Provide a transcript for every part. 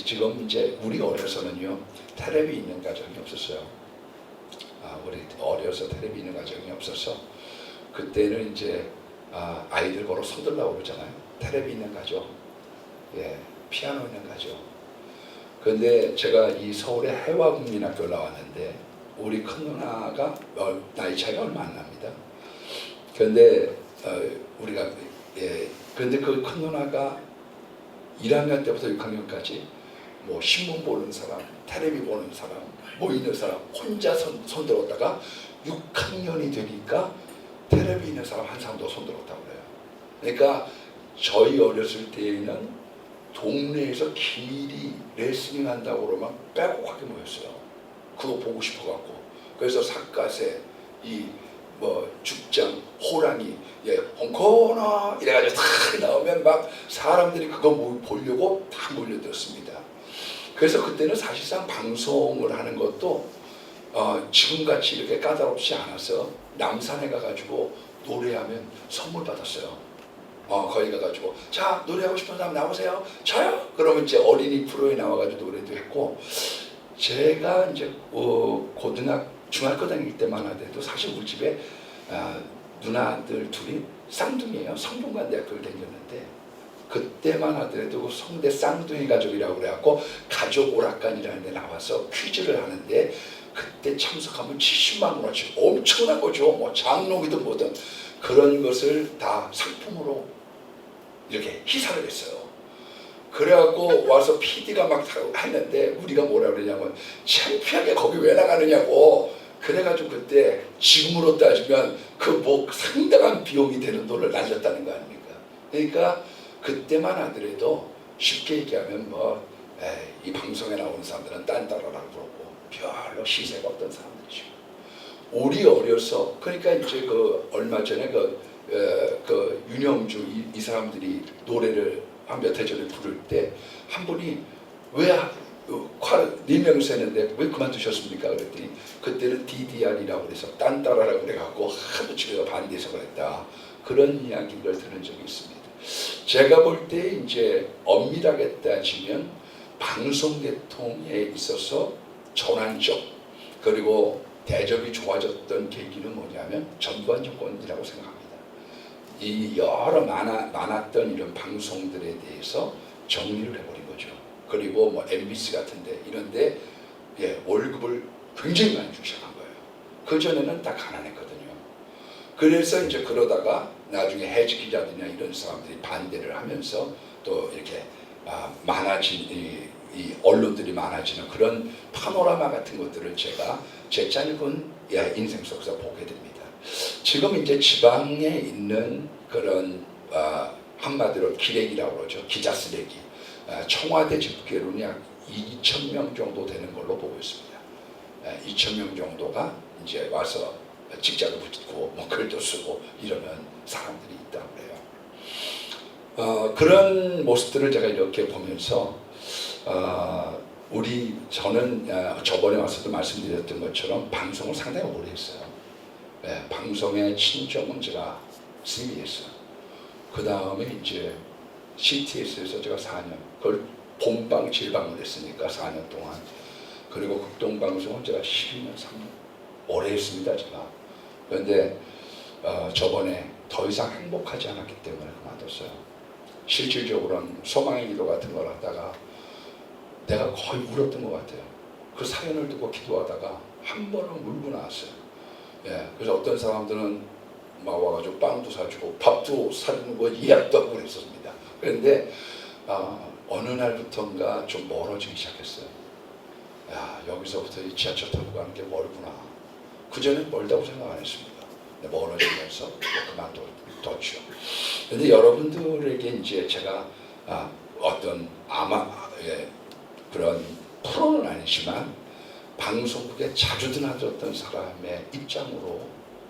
지금 이제 우리 어려서는요 텔레비 있는 가정이 없었어요. 우리 어려서 텔레비 있는 가정이 없어서 그때는 이제 아이들 보러 서둘라고 그러잖아요. 텔레비 있는 가정, 예, 피아노 있는 가정. 그런데 제가 이 서울의 해화국민학교를 나왔는데 우리 큰 누나가 나이 차이가 얼마 안 납니다. 그런데 우리가 그런데 그 큰 누나가 1학년 때부터 6학년까지 뭐 신문 보는 사람, 텔레비 보는 사람, 뭐 있는 사람 혼자 손 들었다가 6학년이 되니까 텔레비 있는 사람 한 사람도 손 들었다고 그래요. 그러니까 저희 어렸을 때에는 동네에서 길이 레슬링 한다고 그러면 빼곡하게 모였어요. 그거 보고 싶어갖고. 그래서 삿갓에 이 뭐 죽장, 호랑이, 홍코너 이래가지고 다 나오면 막 사람들이 그거 보려고 다 몰려들었습니다. 그래서 그때는 사실상 방송을 하는 것도 지금같이 이렇게 까다롭지 않아서 남산에 가가지고 노래하면 선물 받았어요. 거기 가가지고 자 노래하고 싶은 사람 나오세요. 저요? 그러면 이제 어린이 프로에 나와가지고 노래도 했고 제가 이제 중학교 다닐 때만 하더라도 사실 우리 집에 누나들 둘이 쌍둥이에요. 성균관대학교를 다녔는데 그때만 하더라도 성대 쌍둥이 가족이라고 그래갖고 가족 오락관이라는 데 나와서 퀴즈를 하는데 그때 참석하면 70만 원어치 엄청난 거죠. 뭐 장롱이든 뭐든 그런 것을 다 상품으로 이렇게 희사를 했어요. 그래갖고 와서 PD가 막 했는데 우리가 뭐라 그러냐면 창피하게 거기 왜 나가느냐고. 그래가지고 그때 지금으로 따지면 그 뭐 상당한 비용이 되는 돈을 날렸다는 거 아닙니까? 그러니까 그때만 하더라도 쉽게 얘기하면 이 방송에 나오는 사람들은 딴따라라고 그러고 별로 시세가 없던 사람들이죠. 우리 어려서 그러니까 이제 얼마 전에 그 윤영주 이 사람들이 노래를 한 몇 해 전에 부를 때 한 분이 왜 4명이서 했는데 왜 그만두셨습니까? 그랬더니 그때는 DDR이라고 그래서 딴따라라고 그래갖고 하도 집에서 반대해서 그랬다. 그런 이야기를 들은 적이 있습니다. 제가 볼 때 이제 엄밀하게 따지면 방송계통에 있어서 전환적 그리고 대접이 좋아졌던 계기는 뭐냐면 전두환 정권이라고 생각합니다. 이 여러 많았던 이런 방송들에 대해서 정리를 해버린 거죠. 그리고 뭐 MBC 같은데 이런데 월급을 굉장히 많이 주기 시작한 거예요. 그전에는 다 가난했거든요. 그래서 이제 그러다가 나중에 해지 기자들이나 이런 사람들이 반대를 하면서 또 이렇게 이 언론들이 많아지는 그런 파노라마 같은 것들을 제가 제 짧은 인생 속에서 보게 됩니다. 지금 이제 지방에 있는 그런 한마디로 기레기라고 그러죠. 기자 쓰레기. 청와대 집계로는 약 2,000명 정도 되는 걸로 보고 있습니다. 2,000명 정도가 이제 와서 직장을 붙고 뭐 글도 쓰고 이러는 사람들이 있다고 해요. 그런 모습들을 제가 이렇게 보면서 저는 저번에 와서도 말씀드렸던 것처럼 방송을 상당히 오래 했어요. 방송의 친정은 제가 스미했어요. 그 다음에 이제 CTS에서 제가 4년, 그걸 본방 질방을 했으니까 4년 동안. 그리고 극동방송은 제가 12년, 3년 오래 했습니다, 제가. 그런데 저번에 더 이상 행복하지 않았기 때문에 그만뒀어요. 실질적으로는 소망의 기도 같은 걸 하다가 내가 거의 울었던 것 같아요. 그 사연을 두고 기도하다가 한 번은 울고 나왔어요. 그래서 어떤 사람들은 막 와가지고 빵도 사주고 밥도 사주는 거 예약도 하고 그랬었습니다. 그런데 어느 날부터인가 좀 멀어지기 시작했어요. 여기서부터 이 지하철 타고 가는 게 멀구나. 그전엔 멀다고 생각 안 했습니다. 근데 멀어지면서 그만뒀죠. 그런데 여러분들에게 이제 제가 어떤 그런 프로는 아니지만 방송국에 자주 드나들었던 사람의 입장으로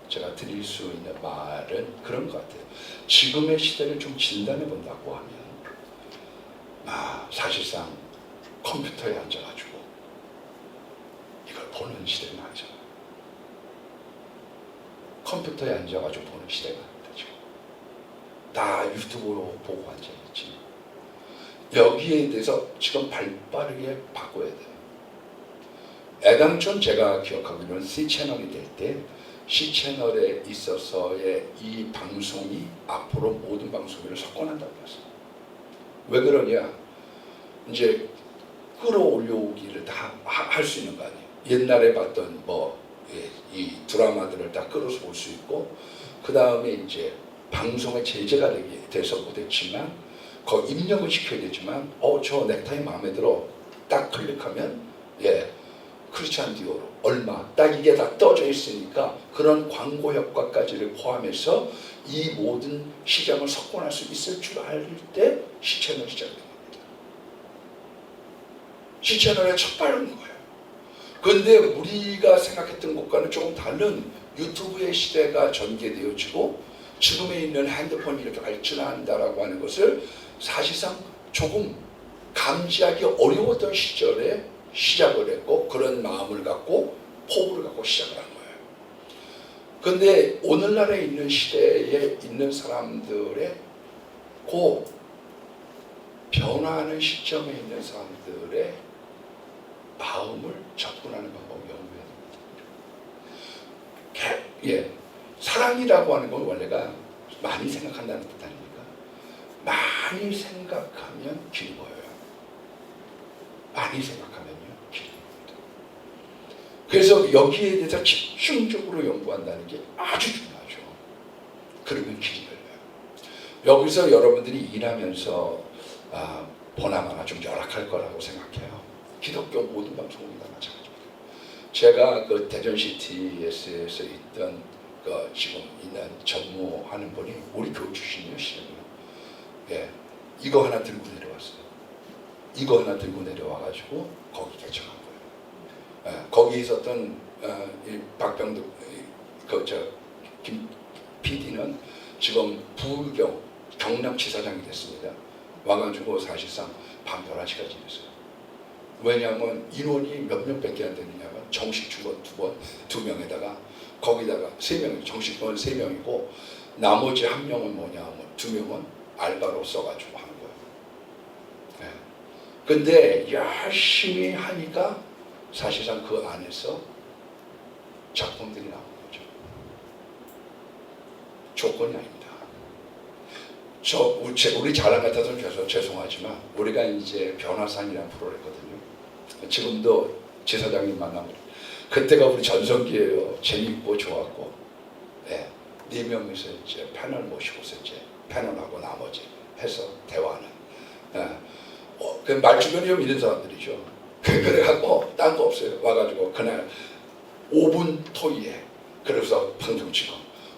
제가 드릴 수 있는 말은 그런 것 같아요. 지금의 시대를 좀 진단해 본다고 하면 사실상 컴퓨터에 앉아가지고 이걸 보는 시대는 아니잖아요. 컴퓨터에 앉아가지고 보는 시대가 아니다 지금. 다 유튜브로 보고 앉아있지. 여기에 대해서 지금 발빠르게 바꿔야 돼요. 애당촌 제가 기억하기로는 C채널이 될 때 C채널에 있어서의 이 방송이 앞으로 모든 방송을 석권한다고 했어요. 왜 그러냐? 이제 끌어올려오기를 다 할 수 있는 거 아니에요. 옛날에 봤던 이 드라마들을 다 끌어서 볼 수 있고, 그 다음에 이제 방송의 제재가 돼서 못했지만 거기 입력을 시켜야 되지만 저 넥타이 마음에 들어 딱 클릭하면 크리스찬 디오로 얼마 딱 이게 다 떠져 있으니까 그런 광고 효과까지를 포함해서 이 모든 시장을 석권할 수 있을 줄 알 때 C채널이 시작된 겁니다. C채널에 첫 발은 거예요. 그런데 우리가 생각했던 것과는 조금 다른 유튜브의 시대가 전개되어지고 지금에 있는 핸드폰이 이렇게 발전한다라고 하는 것을 사실상 조금 감지하기 어려웠던 시절에 시작을 했고, 그런 마음을 갖고 포부를 갖고 시작을 한 거예요. 그런데 오늘날에 있는 시대에 있는 사람들의 그 변화하는 시점에 있는 사람들의 마음을 접근하는 방법을 연구해야 됩니다. 사랑이라고 하는 건 원래가 많이 생각한다는 뜻 아닙니까? 많이 생각하면 길이 보여요. 많이 생각하면요, 길이 보입니다. 그래서 여기에 대해서 집중적으로 연구한다는 게 아주 중요하죠. 그러면 길이 열려요. 여기서 여러분들이 일하면서 보나마나 좀 열악할 거라고 생각해요. 기독교 모든 방송이 다 마찬가지입니다. 제가 그 대전시티에서 있던 지금 있는 전무하는 분이 우리 교회 출신이에요. 이거 하나 들고 내려왔어요. 이거 하나 들고 내려와가지고 거기 개척한 거예요. 거기 있었던 박병득 김 PD는 지금 부경 경남지사장이 됐습니다. 와가지고 사실상 밤 11시까지 일했어요. 왜냐하면 인원이 몇 명밖에 안 되느냐면 정식 직원 2명에다가 거기다가 3명, 정식 직원 3명이고 나머지 1명은 뭐냐면 2명은 알바로 써가지고 하는 거예요. 근데 열심히 하니까 사실상 그 안에서 작품들이 나오는 거죠. 조건이 아닙니다. 우리 자랑 같아서 죄송하지만 우리가 이제 변화산이라는 프로를 했거든요. 지금도 지사장님 만나면 그때가 우리 전성기예요. 재밌고 좋았고, 4명이서 이제 패널 모시고서 이제 패널하고 나머지 해서 대화하는. 그 말주변이 좀 있는 사람들이죠. 그래갖고 딴 거 없어요. 와가지고 그날 5분 토의해. 그래서 방송 찍어.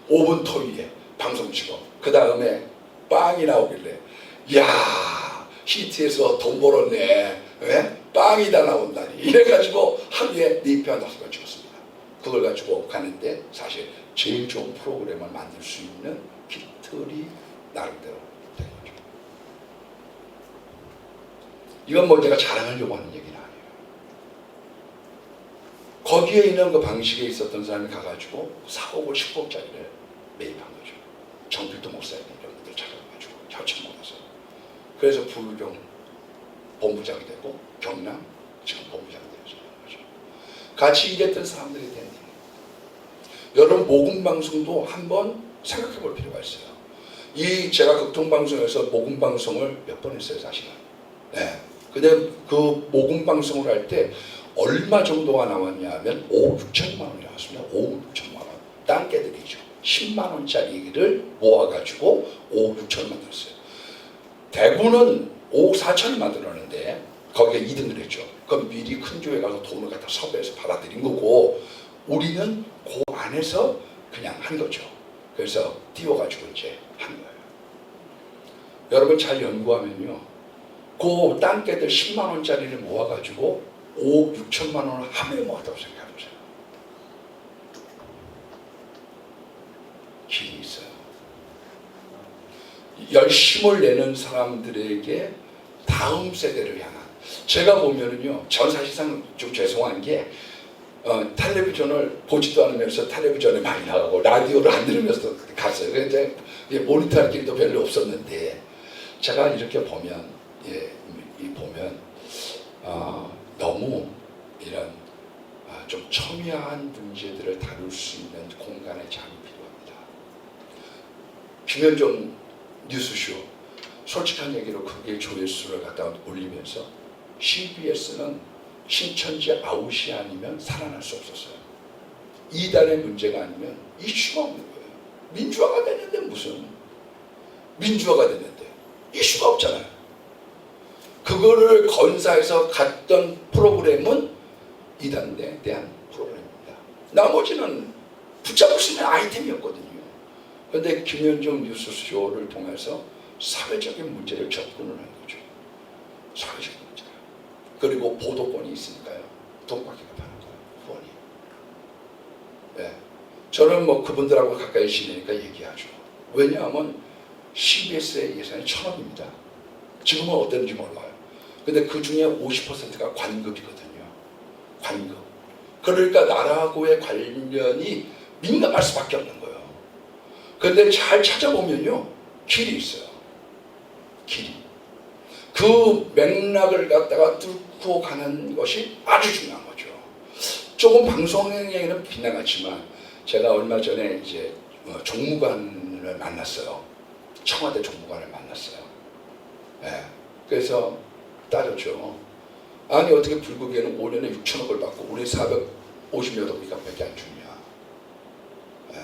5분 토의해. 방송 찍어. 그 다음에 빵이 나오길래, 야, 히트에서 돈 벌었네. 왜? 빵이 다 나온다니. 이래가지고 하루에 4편 5편 찍었습니다. 그걸 가지고 가는데 사실 제일 좋은 프로그램을 만들 수 있는 기틀이 나름대로 된 거죠. 이건 뭐 제가 자랑하려고 하는 얘기는 아니에요. 거기에 있는 그 방식에 있었던 사람이 가가지고 4억을 10억짜리를 매입한 거죠. 정필도 목사님 이런 분들 찾아가지고 협찬 받아서. 그래서 부경 본부장이 되고 경남 지금 본부장이 되어서 거죠. 같이 일했던 사람들이 된 일. 여러분 복음방송도 한번 생각해 볼 필요가 있어요. 제가 극동방송에서 복음방송을 몇 번 했어요, 사실은. 근데 그 복음방송을 할 때 얼마 정도가 나왔냐 하면 5억 6천만 원이 나왔습니다. 5억 6천만 원. 딴개들이죠. 10만 원짜리를 모아가지고 5억 6천을 만들었어요. 대구는 5억 4천을 만들었는데 거기에 2등을 했죠. 그럼 미리 큰 교회 가서 돈을 갖다 섭외해서 받아들인 거고, 우리는 그 안에서 그냥 한 거죠. 그래서 띄워가지고 이제 한 거예요. 여러분 잘 연구하면요, 그 딴개들 10만 원짜리를 모아가지고 5억 6천만 원을 한 번에 모았다고 생각해보세요. 길이 있어요. 열심을 내는 사람들에게 다음 세대를 향한, 제가 보면은요, 전 사실상 좀 죄송한 게 텔레비전을 보지도 않으면서 텔레비전에 많이 나가고 라디오를 안 들으면서 갔어요. 근데 모니터할 길도 별로 없었는데, 제가 이렇게 보면 이 보면 너무 이런 좀 첨예한 문제들을 다룰 수 있는 공간의 장이 필요합니다. 김현정 뉴스쇼 솔직한 얘기로 그게 조회수를 갖다 올리면서 CBS는 신천지 아웃이 아니면 살아날 수 없었어요. 이단의 문제가 아니면 이슈가 없는 거예요. 민주화가 되는데 무슨 민주화가 됐는데 이슈가 없잖아요. 그거를 건사해서 갔던 프로그램은 이단에 대한 프로그램입니다. 나머지는 붙잡을 수 있는 아이템이었거든요. 그런데 김현정 뉴스쇼를 통해서 사회적인 문제를 접근을 한 거죠. 사회적인 문제. 그리고 보도권이 있으니까요. 돈바퀴가 파는 거예요. 후원이. 네. 저는 뭐 그분들하고 가까이 지내니까 얘기하죠. 왜냐하면 CBS의 예산이 1,000원입니다. 지금은 어땠는지 몰라요. 근데 그 중에 50%가 관급이거든요. 관급. 그러니까 나라하고의 관련이 민감할 수밖에 없는 거예요. 근데 잘 찾아보면요. 길이 있어요. 길이. 그 맥락을 갖다가 뚫고 가는 것이 아주 중요한 거죠. 조금 방송행에는 빗나갔지만 제가 얼마 전에 이제 종무관을 만났어요. 청와대 종무관을 만났어요. 네. 그래서 따졌죠. 아니 어떻게 불국에는 5년에 6천억을 받고 우리 450여 억밖에 안 주냐. 네.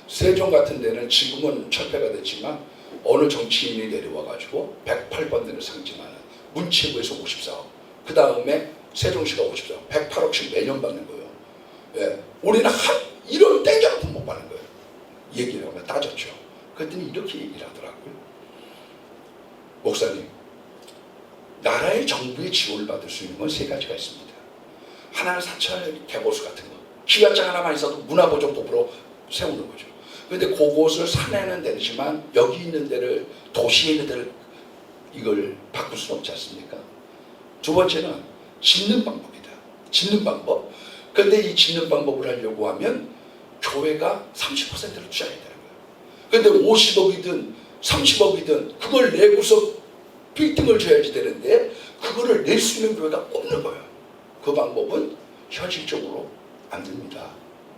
세종 같은 데는 지금은 철폐가 됐지만 어느 정치인이 내려와가지고 108번대를 상징하는 문체부에서 54억. 그 다음에 세종시가 54억. 108억씩 매년 받는 거예요. 네. 우리는 이런 땡겨놓고 못 받는 거예요. 얘기를 하면 따졌죠. 그랬더니 이렇게 얘기를 하더라고요. 목사님, 나라의 정부의 지원을 받을 수 있는 건 3가지가 있습니다. 하나는 사찰 개보수 같은 거. 기관장 하나만 있어도 문화보존법으로 세우는 거죠. 그런데 그곳을 산에는 되지만 여기 있는 데를 도시에 있는 데를 이걸 바꿀 수는 없지 않습니까? 두 번째는 짓는 방법이다. 짓는 방법. 그런데 이 짓는 방법을 하려고 하면 교회가 30%를 투자해야 되는 거예요. 그런데 50억이든 30억이든 그걸 내고서 빌딩을 줘야지 되는데 그거를 낼 수 있는 교회가 없는 거예요. 그 방법은 현실적으로 안 됩니다.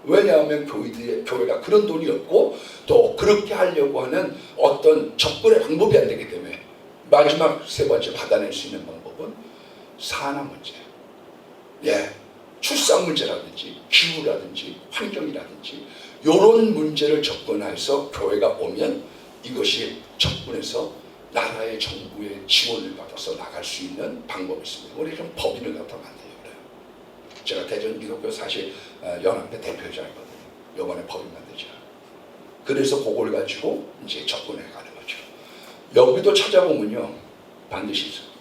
왜냐하면 교회가 그런 돈이 없고 또 그렇게 하려고 하는 어떤 접근의 방법이 안 되기 때문에 마지막 3번째 받아낼 수 있는 방법은 산업 문제, 출산 문제라든지 기후라든지 환경이라든지 이런 문제를 접근해서 교회가 오면 이것이 접근해서 나라의 정부의 지원을 받아서 나갈 수 있는 방법이 있습니다. 우리 좀 법인을 갖다 만들려고 그래요. 제가 대전 기독교 사실 연합회 대표이사거든요. 이번에 법인 만들자. 그래서 그걸 가지고 이제 접근해 가는 거죠. 여기도 찾아보면요. 반드시 있습니다.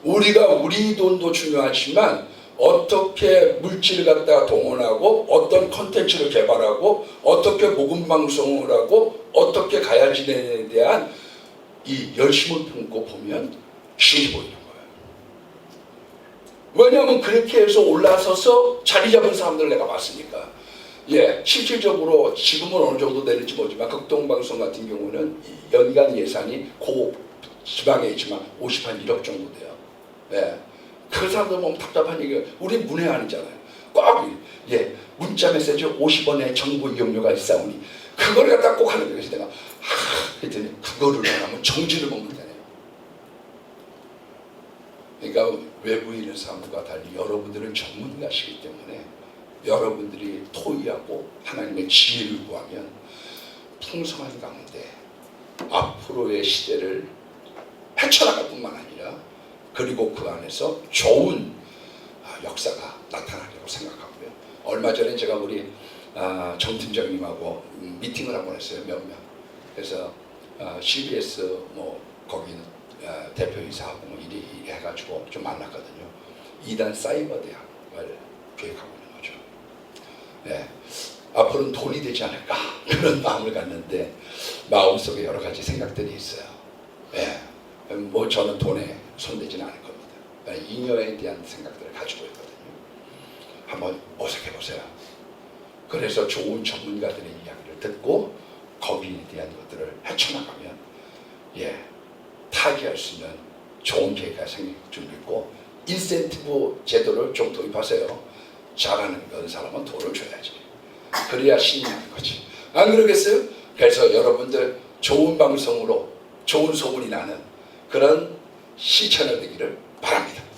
우리가 우리 돈도 중요하지만 어떻게 물질을 갖다가 동원하고 어떤 콘텐츠를 개발하고 어떻게 복음 방송을 하고 어떻게 가야지에 대한 이 열심을 품고 보면 길이 보이는 거예요. 왜냐하면 그렇게 해서 올라서서 자리 잡은 사람들 내가 봤으니까. 실질적으로 지금은 어느 정도 되는지 모르지만 극동방송 같은 경우는 연간 예산이 지방에 있지만 51억 정도 돼요. 그 사람들 보면 답답한 얘기가 우리 문외한이잖아요. 꼭 문자 메시지 50원의 정보 이용료가 있사오니 그걸 갖다 꼭 하는 거예요. 그래서 내가 그랬더니 그거를 안 하면 정지를 먹는 되네요. 그러니까 외부에 있는 사람들과 달리 여러분들은 전문가시기 때문에 여러분들이 토의하고 하나님의 지혜를 구하면 풍성한 가운데 앞으로의 시대를 헤쳐나갈 뿐만 아니라 그리고 그 안에서 좋은 역사가 나타나리라고 생각하고요. 얼마 전에 제가 우리 정 팀장님하고 미팅을 한번 했어요. 몇 명. 그래서 CBS 거기는 대표이사하고 이리 해가지고 좀 만났거든요. 2단 사이버 대학을 계획하고 있는 거죠. 앞으로는 돈이 되지 않을까 그런 마음을 갖는데 마음속에 여러 가지 생각들이 있어요. 저는 돈에 손대지는 않을 겁니다. 잉여에 대한 생각들을 가지고 있거든요. 한번 모색해 보세요. 그래서 좋은 전문가들의 이야기를 듣고 거기에 대한 것들을 헤쳐나가면 타개할 수 있는 좋은 계획가 생길 줄 믿고 인센티브 제도를 좀 도입하세요. 잘하는 사람은 돈을 줘야지. 그래야 신이 나는 거지. 안 그러겠어요? 그래서 여러분들 좋은 방송으로 좋은 소문이 나는 그런 시청자 되기를 바랍니다.